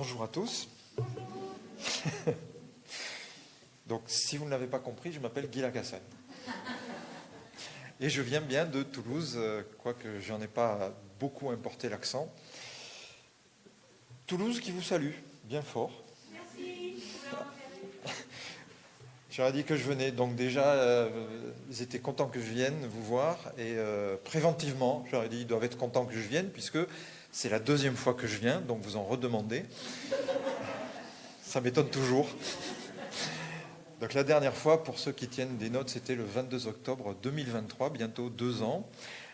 Bonjour à tous. Donc, si vous ne l'avez pas compris, je m'appelle Guy Lacassagne. Et je viens bien de Toulouse, quoique je n'en ai pas beaucoup importé l'accent. Toulouse qui vous salue, bien fort. Merci. J'aurais dit que je venais, donc déjà, ils étaient contents que je vienne vous voir. Et préventivement, j'aurais dit, ils doivent être contents que je vienne, puisque c'est la deuxième fois que je viens, donc vous en redemandez. Ça m'étonne toujours. Donc la dernière fois, pour ceux qui tiennent des notes, c'était le 22 octobre 2023, bientôt 2 ans.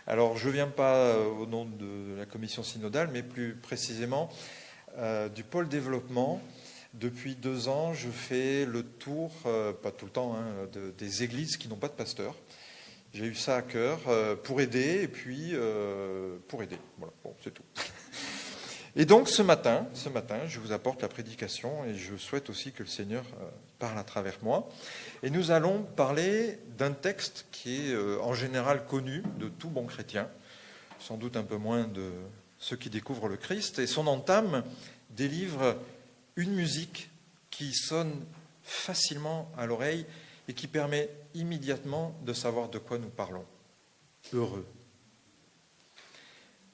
Alors je ne viens pas au nom de la commission synodale, mais plus précisément du pôle développement. Depuis 2 ans, je fais le tour, pas tout le temps, des églises qui n'ont pas de pasteur. J'ai eu ça à cœur pour aider, et puis pour aider. Voilà, bon, c'est tout. Et donc ce matin, je vous apporte la prédication et je souhaite aussi que le Seigneur parle à travers moi. Et nous allons parler d'un texte qui est en général connu de tout bon chrétien, sans doute un peu moins de ceux qui découvrent le Christ. Et son entame délivre une musique qui sonne facilement à l'oreille et qui permet immédiatement de savoir de quoi nous parlons. Heureux.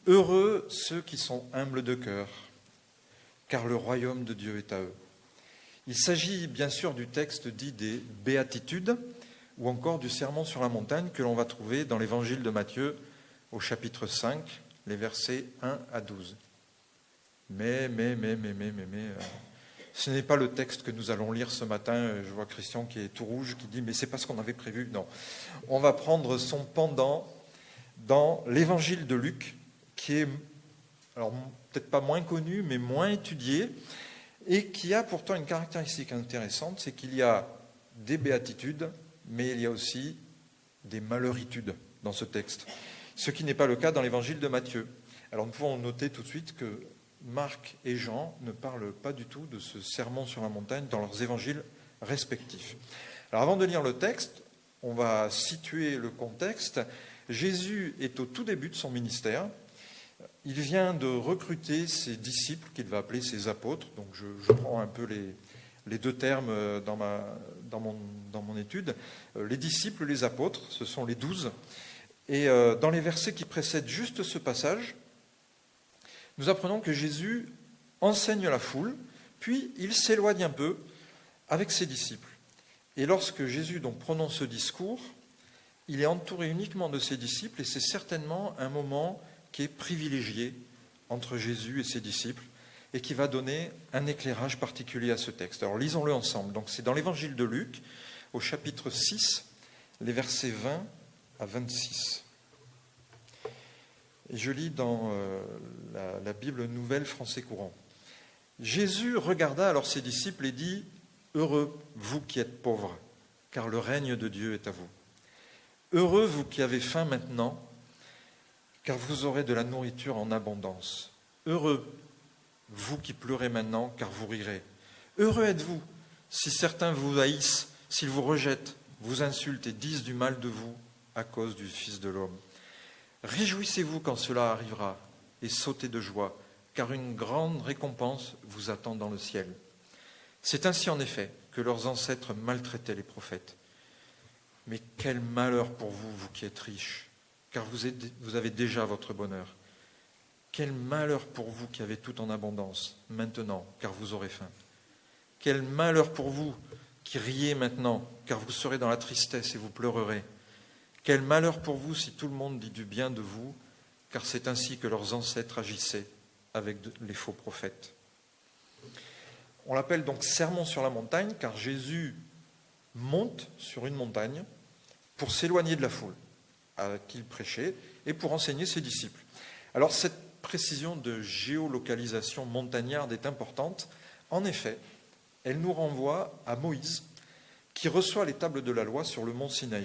Heureux ceux qui sont humbles de cœur, car le royaume de Dieu est à eux. Il s'agit bien sûr du texte dit des béatitudes, ou encore du sermon sur la montagne que l'on va trouver dans l'évangile de Matthieu au chapitre 5, les versets 1 à 12. Mais, ce n'est pas le texte que nous allons lire ce matin. Je vois Christian qui est tout rouge, qui dit « mais c'est pas ce qu'on avait prévu ». Non, on va prendre son pendant dans l'évangile de Luc, qui est, alors peut-être pas moins connu, mais moins étudié, et qui a pourtant une caractéristique intéressante, c'est qu'il y a des béatitudes, mais il y a aussi des malheuritudes dans ce texte, ce qui n'est pas le cas dans l'évangile de Matthieu. Alors nous pouvons noter tout de suite que Marc et Jean ne parlent pas du tout de ce sermon sur la montagne dans leurs évangiles respectifs. Alors avant de lire le texte, on va situer le contexte. Jésus est au tout début de son ministère. Il vient de recruter ses disciples, qu'il va appeler ses apôtres. Donc je prends un peu les deux termes dans mon étude. Les disciples, les apôtres, ce sont les 12. Et dans les versets qui précèdent juste ce passage, nous apprenons que Jésus enseigne la foule, puis il s'éloigne un peu avec ses disciples. Et lorsque Jésus donc prononce ce discours, il est entouré uniquement de ses disciples, et c'est certainement un moment qui est privilégié entre Jésus et ses disciples et qui va donner un éclairage particulier à ce texte. Alors lisons-le ensemble. Donc c'est dans l'évangile de Luc, au chapitre 6, les versets 20 à 26. Et je lis dans la Bible Nouvelle Français Courant. Jésus regarda alors ses disciples et dit « Heureux, vous qui êtes pauvres, car le règne de Dieu est à vous. Heureux, vous qui avez faim maintenant, car vous aurez de la nourriture en abondance. Heureux, vous qui pleurez maintenant, car vous rirez. Heureux êtes-vous, si certains vous haïssent, s'ils vous rejettent, vous insultent et disent du mal de vous à cause du Fils de l'homme. Réjouissez-vous quand cela arrivera, et sautez de joie, car une grande récompense vous attend dans le ciel. C'est ainsi en effet que leurs ancêtres maltraitaient les prophètes. Mais quel malheur pour vous, vous qui êtes riches, car vous avez déjà votre bonheur. Quel malheur pour vous qui avez tout en abondance, maintenant, car vous aurez faim. Quel malheur pour vous qui riez maintenant, car vous serez dans la tristesse et vous pleurerez. Quel malheur pour vous si tout le monde dit du bien de vous, car c'est ainsi que leurs ancêtres agissaient avec les faux prophètes. On l'appelle donc sermon sur la montagne, car Jésus monte sur une montagne pour s'éloigner de la foule à qui il prêchait, et pour enseigner ses disciples. Alors cette précision de géolocalisation montagnarde est importante. En effet, elle nous renvoie à Moïse, qui reçoit les tables de la loi sur le mont Sinaï.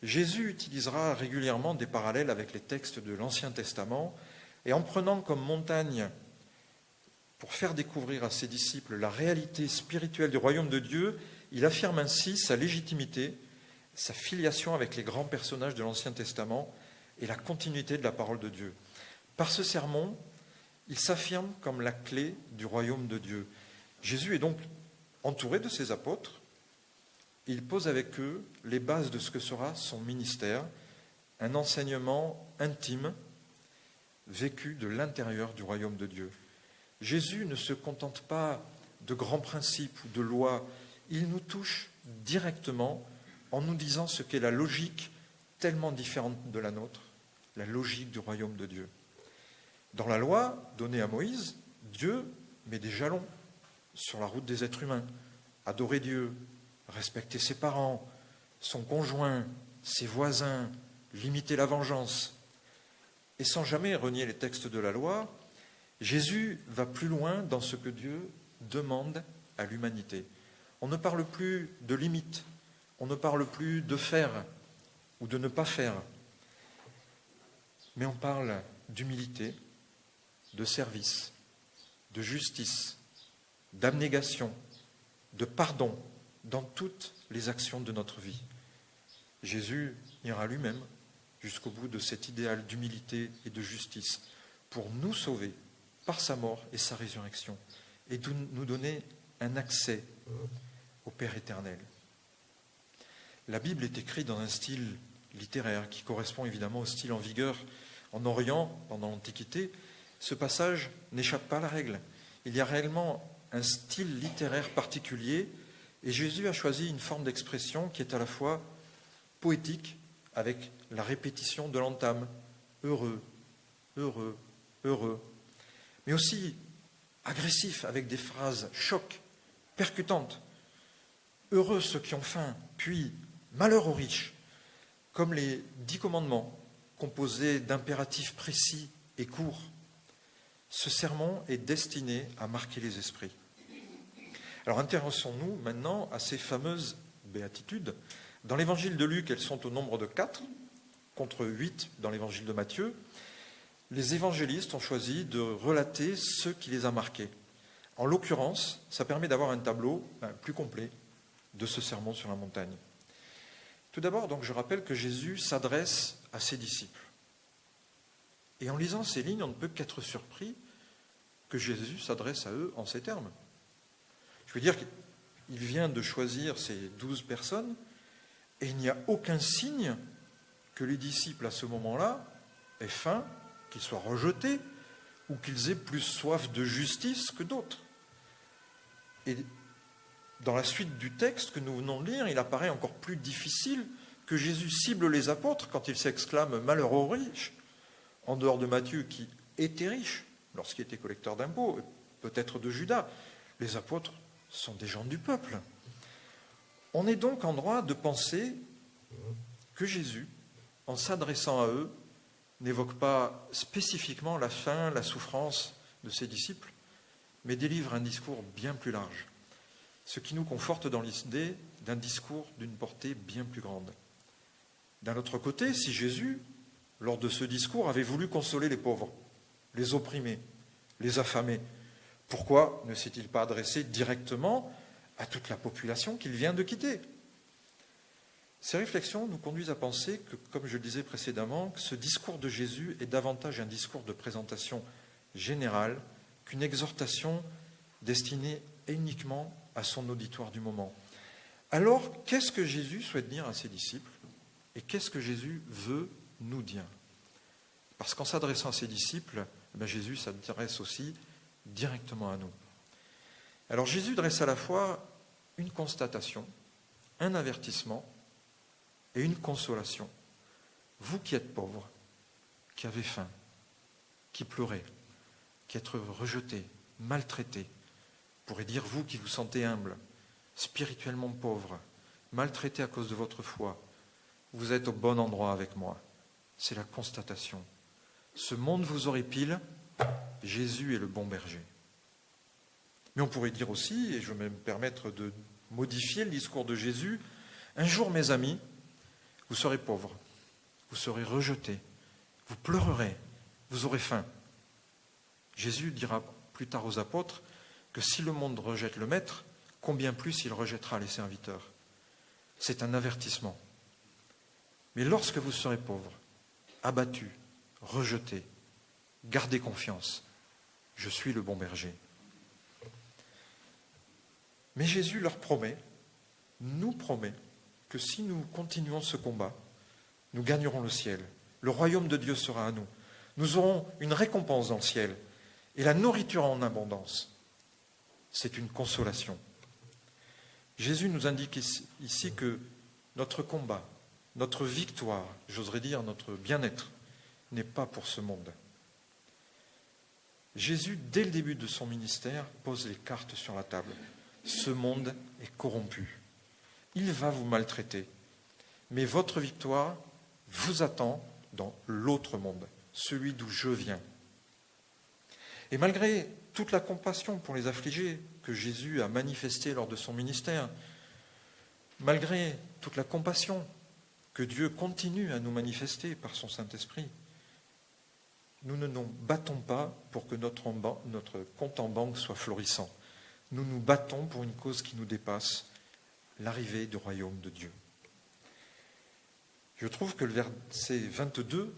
Jésus utilisera régulièrement des parallèles avec les textes de l'Ancien Testament, et en prenant comme montagne pour faire découvrir à ses disciples la réalité spirituelle du royaume de Dieu, il affirme ainsi sa légitimité, sa filiation avec les grands personnages de l'Ancien Testament et la continuité de la parole de Dieu. Par ce sermon, Il s'affirme comme la clé du royaume de Dieu. Jésus est donc entouré de ses apôtres. Il pose avec eux les bases de ce que sera son ministère, un enseignement intime, vécu de l'intérieur du royaume de Dieu. Jésus ne se contente pas de grands principes ou de lois, il nous touche directement en nous disant ce qu'est la logique tellement différente de la nôtre, la logique du royaume de Dieu. Dans la loi donnée à Moïse, Dieu met des jalons sur la route des êtres humains. Adorer Dieu, respecter ses parents, son conjoint, ses voisins, limiter la vengeance. Et sans jamais renier les textes de la loi, Jésus va plus loin dans ce que Dieu demande à l'humanité. On ne parle plus de limites, on ne parle plus de faire ou de ne pas faire, mais on parle d'humilité, de service, de justice, d'abnégation, de pardon dans toutes les actions de notre vie. Jésus ira lui-même jusqu'au bout de cet idéal d'humilité et de justice pour nous sauver par sa mort et sa résurrection et nous donner un accès au Père éternel. La Bible est écrite dans un style littéraire qui correspond évidemment au style en vigueur en Orient pendant l'Antiquité. Ce passage n'échappe pas à la règle. Il y a réellement un style littéraire particulier et Jésus a choisi une forme d'expression qui est à la fois poétique avec la répétition de l'entame, heureux, heureux, heureux, mais aussi agressif avec des phrases chocs, percutantes. Heureux ceux qui ont faim, puis malheur aux riches, comme les 10 commandements composés d'impératifs précis et courts. Ce sermon est destiné à marquer les esprits. Alors intéressons-nous maintenant à ces fameuses béatitudes. Dans l'évangile de Luc, elles sont au nombre de 4, contre 8 dans l'évangile de Matthieu. Les évangélistes ont choisi de relater ce qui les a marqués. En l'occurrence, ça permet d'avoir un tableau plus complet de ce sermon sur la montagne. Tout d'abord, donc, je rappelle que Jésus s'adresse à ses disciples. Et en lisant ces lignes, on ne peut qu'être surpris que Jésus s'adresse à eux en ces termes. Je veux dire qu'il vient de choisir ces 12 personnes et il n'y a aucun signe que les disciples à ce moment-là aient faim, qu'ils soient rejetés ou qu'ils aient plus soif de justice que d'autres. Et dans la suite du texte que nous venons de lire, il apparaît encore plus difficile que Jésus cible les apôtres quand il s'exclame « Malheur aux riches », en dehors de Matthieu qui était riche lorsqu'il était collecteur d'impôts, peut-être de Judas. Les apôtres sont des gens du peuple. On est donc en droit de penser que Jésus, en s'adressant à eux, n'évoque pas spécifiquement la faim, la souffrance de ses disciples, mais délivre un discours bien plus large, ce qui nous conforte dans l'idée d'un discours d'une portée bien plus grande. D'un autre côté, si Jésus, lors de ce discours, avait voulu consoler les pauvres, les opprimés, les affamés, pourquoi ne s'est-il pas adressé directement à toute la population qu'il vient de quitter ? Ces réflexions nous conduisent à penser que, comme je le disais précédemment, ce discours de Jésus est davantage un discours de présentation générale qu'une exhortation destinée uniquement à son auditoire du moment. Alors, qu'est-ce que Jésus souhaite dire à ses disciples et qu'est-ce que Jésus veut nous dire ? Parce qu'en s'adressant à ses disciples, Jésus s'adresse aussi directement à nous. Alors Jésus dresse à la fois une constatation, un avertissement et une consolation. Vous qui êtes pauvres, qui avez faim, qui pleurez, qui êtes rejetés, maltraités, pourrait dire vous qui vous sentez humble, spirituellement pauvre, maltraité à cause de votre foi, vous êtes au bon endroit avec moi. C'est la constatation. Ce monde vous horripile, Jésus est le bon berger. Mais on pourrait dire aussi, et je vais me permettre de modifier le discours de Jésus, un jour, mes amis, vous serez pauvres, vous serez rejetés, vous pleurerez, vous aurez faim. Jésus dira plus tard aux apôtres que si le monde rejette le maître, combien plus il rejettera les serviteurs. C'est un avertissement. Mais lorsque vous serez pauvres, abattus, rejetés, gardez confiance. je suis le bon berger. Mais Jésus leur promet, nous promet, que si nous continuons ce combat, nous gagnerons le ciel. Le royaume de Dieu sera à nous. Nous aurons une récompense dans le ciel et la nourriture en abondance. C'est une consolation. Jésus nous indique ici que notre combat, notre victoire, j'oserais dire notre bien-être, n'est pas pour ce monde. Jésus, dès le début de son ministère, pose les cartes sur la table. Ce monde est corrompu. Il va vous maltraiter. Mais votre victoire vous attend dans l'autre monde, celui d'où je viens. Et malgré toute la compassion pour les affligés que Jésus a manifestée lors de son ministère, malgré toute la compassion que Dieu continue à nous manifester par son Saint-Esprit, nous ne nous battons pas pour que notre compte en banque soit florissant. Nous nous battons pour une cause qui nous dépasse, l'arrivée du royaume de Dieu. Je trouve que le verset 22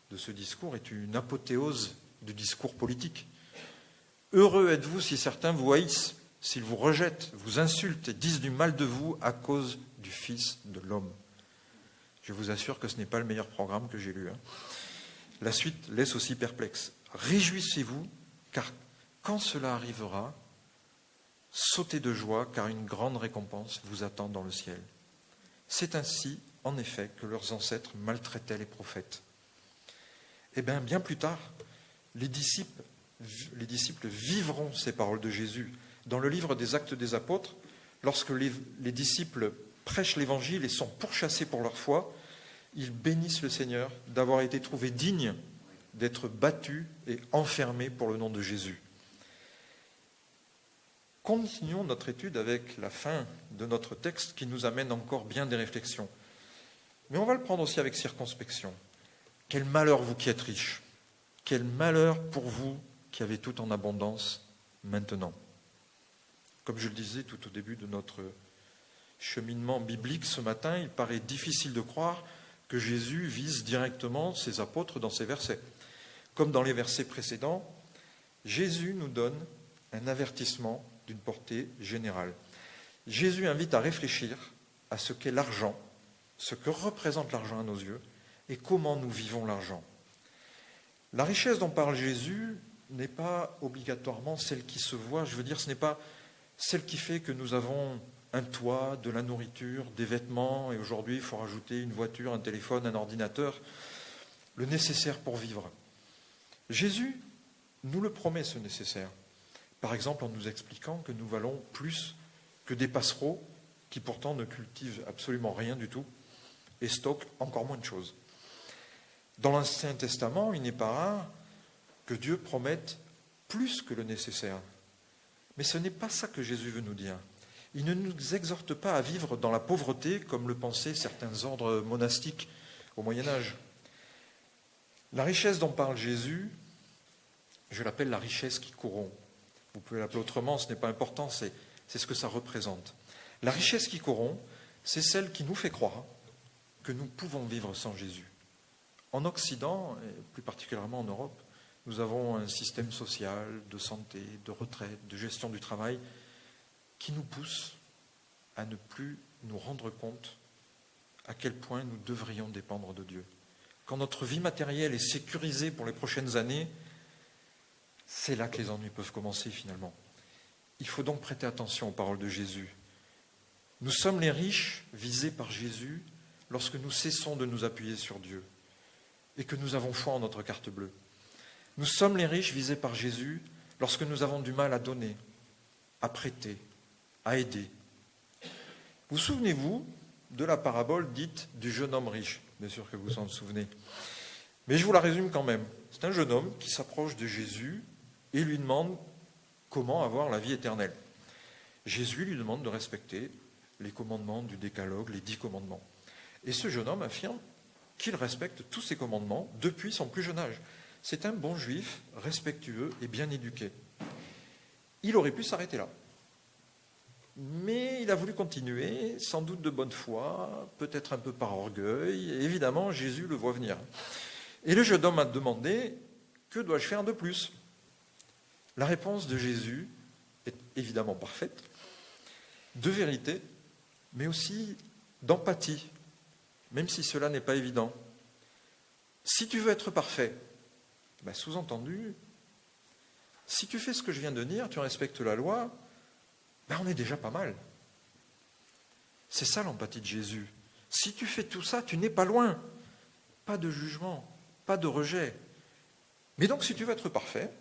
de ce discours est une apothéose du discours politique. Heureux êtes-vous si certains vous haïssent, s'ils vous rejettent, vous insultent et disent du mal de vous à cause du Fils de l'homme. Je vous assure que ce n'est pas le meilleur programme que j'ai lu. La suite laisse aussi perplexe. Réjouissez-vous, car quand cela arrivera, sautez de joie, car une grande récompense vous attend dans le ciel. C'est ainsi, en effet, que leurs ancêtres maltraitaient les prophètes. Et bien plus tard, les disciples vivront ces paroles de Jésus. Dans le livre des Actes des Apôtres, lorsque les disciples prêchent l'Évangile et sont pourchassés pour leur foi, ils bénissent le Seigneur d'avoir été trouvés dignes d'être battus et enfermés pour le nom de Jésus. Continuons notre étude avec la fin de notre texte qui nous amène encore bien des réflexions. Mais on va le prendre aussi avec circonspection. Quel malheur vous qui êtes riches, quel malheur pour vous qui avez tout en abondance maintenant. Comme je le disais tout au début de notre cheminement biblique ce matin, il paraît difficile de croire que Jésus vise directement ses apôtres dans ces versets. Comme dans les versets précédents, Jésus nous donne un avertissement d'une portée générale. Jésus invite à réfléchir à ce qu'est l'argent, ce que représente l'argent à nos yeux et comment nous vivons l'argent. La richesse dont parle Jésus n'est pas obligatoirement celle qui se voit, je veux dire, ce n'est pas celle qui fait que nous avons un toit, de la nourriture, des vêtements, et aujourd'hui il faut rajouter une voiture, un téléphone, un ordinateur, le nécessaire pour vivre. Jésus nous le promet, ce nécessaire. Par exemple, en nous expliquant que nous valons plus que des passereaux qui pourtant ne cultivent absolument rien du tout et stockent encore moins de choses. Dans l'Ancien Testament, il n'est pas rare que Dieu promette plus que le nécessaire. Mais ce n'est pas ça que Jésus veut nous dire. Il ne nous exhorte pas à vivre dans la pauvreté comme le pensaient certains ordres monastiques au Moyen-Âge. La richesse dont parle Jésus, je l'appelle la richesse qui corrompt. Vous pouvez l'appeler autrement, ce n'est pas important, c'est ce que ça représente. La richesse qui corrompt, c'est celle qui nous fait croire que nous pouvons vivre sans Jésus. En Occident, et plus particulièrement en Europe, nous avons un système social, de santé, de retraite, de gestion du travail qui nous pousse à ne plus nous rendre compte à quel point nous devrions dépendre de Dieu. Quand notre vie matérielle est sécurisée pour les prochaines années, c'est là que les ennuis peuvent commencer finalement. Il faut donc prêter attention aux paroles de Jésus. Nous sommes les riches visés par Jésus lorsque nous cessons de nous appuyer sur Dieu et que nous avons foi en notre carte bleue. Nous sommes les riches visés par Jésus lorsque nous avons du mal à donner, à prêter, à aider. Vous souvenez-vous de la parabole dite du jeune homme riche? Bien sûr que vous vous en souvenez. Mais je vous la résume quand même. C'est un jeune homme qui s'approche de Jésus et lui demande comment avoir la vie éternelle. Jésus lui demande de respecter les commandements du décalogue, les 10 commandements. Et ce jeune homme affirme qu'il respecte tous ces commandements depuis son plus jeune âge. C'est un bon juif, respectueux et bien éduqué. Il aurait pu s'arrêter là. Mais il a voulu continuer, sans doute de bonne foi, peut-être un peu par orgueil. Et évidemment, Jésus le voit venir. Et le jeune homme a demandé « Que dois-je faire de plus ?» La réponse de Jésus est évidemment parfaite, de vérité, mais aussi d'empathie, même si cela n'est pas évident. Si tu veux être parfait, sous-entendu, si tu fais ce que je viens de dire, tu respectes la loi, on est déjà pas mal. C'est ça l'empathie de Jésus. Si tu fais tout ça, tu n'es pas loin. Pas de jugement, pas de rejet. Mais donc, si tu veux être parfait,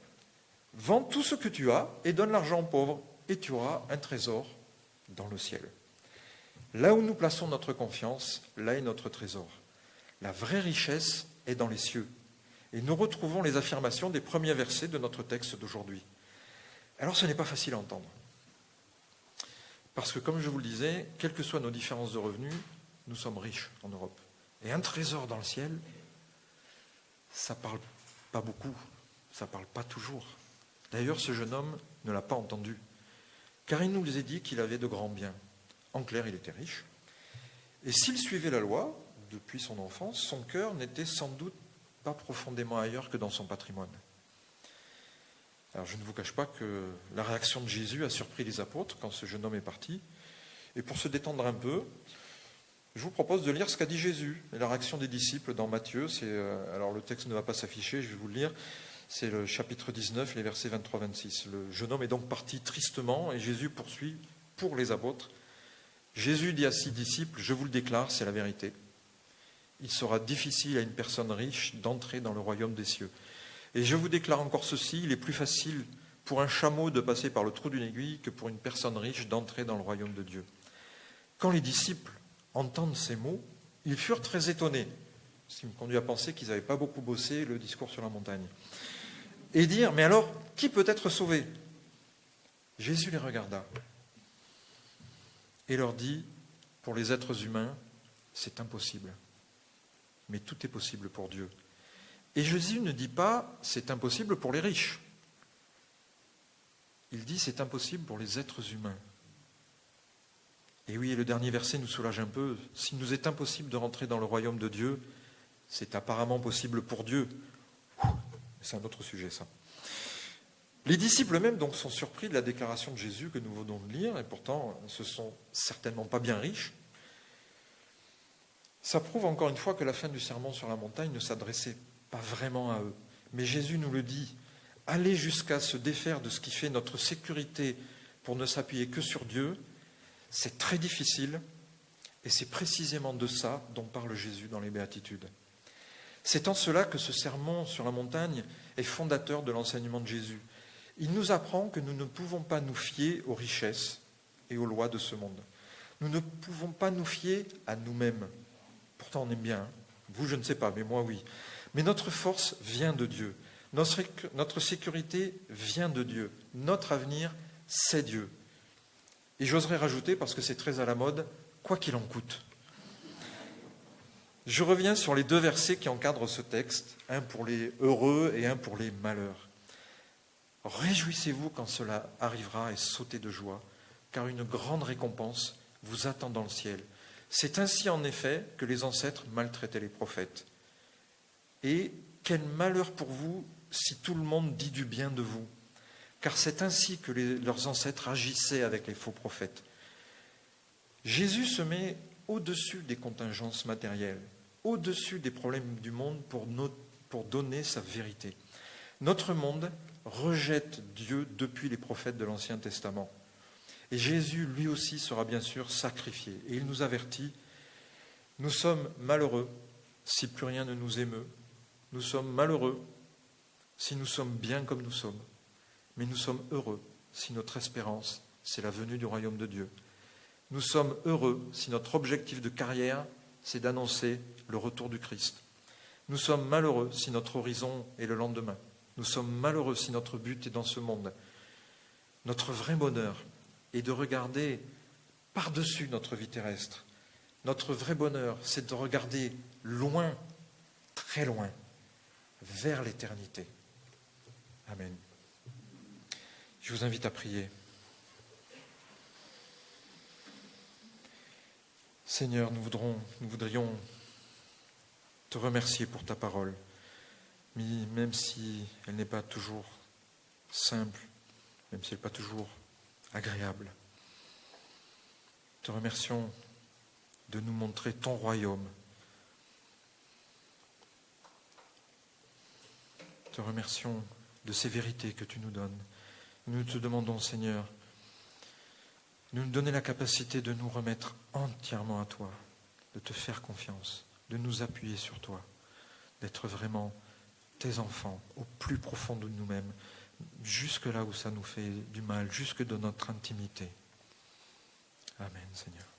vends tout ce que tu as et donne l'argent aux pauvres, et tu auras un trésor dans le ciel. Là où nous plaçons notre confiance, là est notre trésor. La vraie richesse est dans les cieux. Et nous retrouvons les affirmations des premiers versets de notre texte d'aujourd'hui. Alors, ce n'est pas facile à entendre. Parce que, comme je vous le disais, quelles que soient nos différences de revenus, nous sommes riches en Europe. Et un trésor dans le ciel, ça ne parle pas beaucoup, ça ne parle pas toujours. D'ailleurs, ce jeune homme ne l'a pas entendu, car il nous a dit qu'il avait de grands biens. En clair, il était riche. Et s'il suivait la loi, depuis son enfance, son cœur n'était sans doute pas profondément ailleurs que dans son patrimoine. Alors, je ne vous cache pas que la réaction de Jésus a surpris les apôtres quand ce jeune homme est parti. Et pour se détendre un peu, je vous propose de lire ce qu'a dit Jésus. Et la réaction des disciples dans Matthieu, alors le texte ne va pas s'afficher, je vais vous le lire. C'est le chapitre 19, les versets 23-26. Le jeune homme est donc parti tristement et Jésus poursuit pour les apôtres. Jésus dit à ses disciples, je vous le déclare, c'est la vérité. Il sera difficile à une personne riche d'entrer dans le royaume des cieux. Et je vous déclare encore ceci, il est plus facile pour un chameau de passer par le trou d'une aiguille que pour une personne riche d'entrer dans le royaume de Dieu. Quand les disciples entendent ces mots, ils furent très étonnés, ce qui me conduit à penser qu'ils n'avaient pas beaucoup bossé le discours sur la montagne. Et dire, mais alors, qui peut être sauvé ? Jésus les regarda et leur dit, pour les êtres humains, c'est impossible. Mais tout est possible pour Dieu. Et Jésus ne dit pas, c'est impossible pour les riches. Il dit, c'est impossible pour les êtres humains. Et oui, et le dernier verset nous soulage un peu. S'il nous est impossible de rentrer dans le royaume de Dieu, c'est apparemment possible pour Dieu. C'est un autre sujet, ça. Les disciples eux-mêmes donc sont surpris de la déclaration de Jésus que nous venons de lire, et pourtant, ce ne sont certainement pas bien riches. Ça prouve encore une fois que la fin du sermon sur la montagne ne s'adressait pas vraiment à eux. Mais Jésus nous le dit, aller jusqu'à se défaire de ce qui fait notre sécurité pour ne s'appuyer que sur Dieu, c'est très difficile, et c'est précisément de ça dont parle Jésus dans les Béatitudes. C'est en cela que ce sermon sur la montagne est fondateur de l'enseignement de Jésus. Il nous apprend que nous ne pouvons pas nous fier aux richesses et aux lois de ce monde. Nous ne pouvons pas nous fier à nous-mêmes. Pourtant, on aime bien. Hein. Vous, je ne sais pas, mais moi, oui. Mais notre force vient de Dieu. Notre sécurité vient de Dieu. Notre avenir, c'est Dieu. Et j'oserais rajouter, parce que c'est très à la mode, quoi qu'il en coûte. Je reviens sur les deux versets qui encadrent ce texte, un pour les heureux et un pour les malheurs. Réjouissez-vous quand cela arrivera et sautez de joie, car une grande récompense vous attend dans le ciel. C'est ainsi en effet que les ancêtres maltraitaient les prophètes. Et quel malheur pour vous si tout le monde dit du bien de vous, car c'est ainsi que leurs ancêtres agissaient avec les faux prophètes. Jésus se met au-dessus des contingences matérielles, au-dessus des problèmes du monde pour donner sa vérité. Notre monde rejette Dieu depuis les prophètes de l'Ancien Testament. Et Jésus, lui aussi, sera bien sûr sacrifié. Et il nous avertit, nous sommes malheureux si plus rien ne nous émeut. Nous sommes malheureux si nous sommes bien comme nous sommes. Mais nous sommes heureux si notre espérance, c'est la venue du royaume de Dieu. Nous sommes heureux si notre objectif de carrière, c'est d'annoncer le retour du Christ. Nous sommes malheureux si notre horizon est le lendemain. Nous sommes malheureux si notre but est dans ce monde. Notre vrai bonheur est de regarder par-dessus notre vie terrestre. Notre vrai bonheur, c'est de regarder loin, très loin, vers l'éternité. Amen. Je vous invite à prier. Seigneur, nous voudrions te remercier pour ta parole, même si elle n'est pas toujours simple, même si elle n'est pas toujours agréable. Te remercions de nous montrer ton royaume. Te remercions de ces vérités que tu nous donnes. Nous te demandons, Seigneur, de nous donner la capacité de nous remettre entièrement à toi, de te faire confiance, de nous appuyer sur toi, d'être vraiment tes enfants au plus profond de nous-mêmes, jusque là où ça nous fait du mal, jusque dans notre intimité. Amen, Seigneur.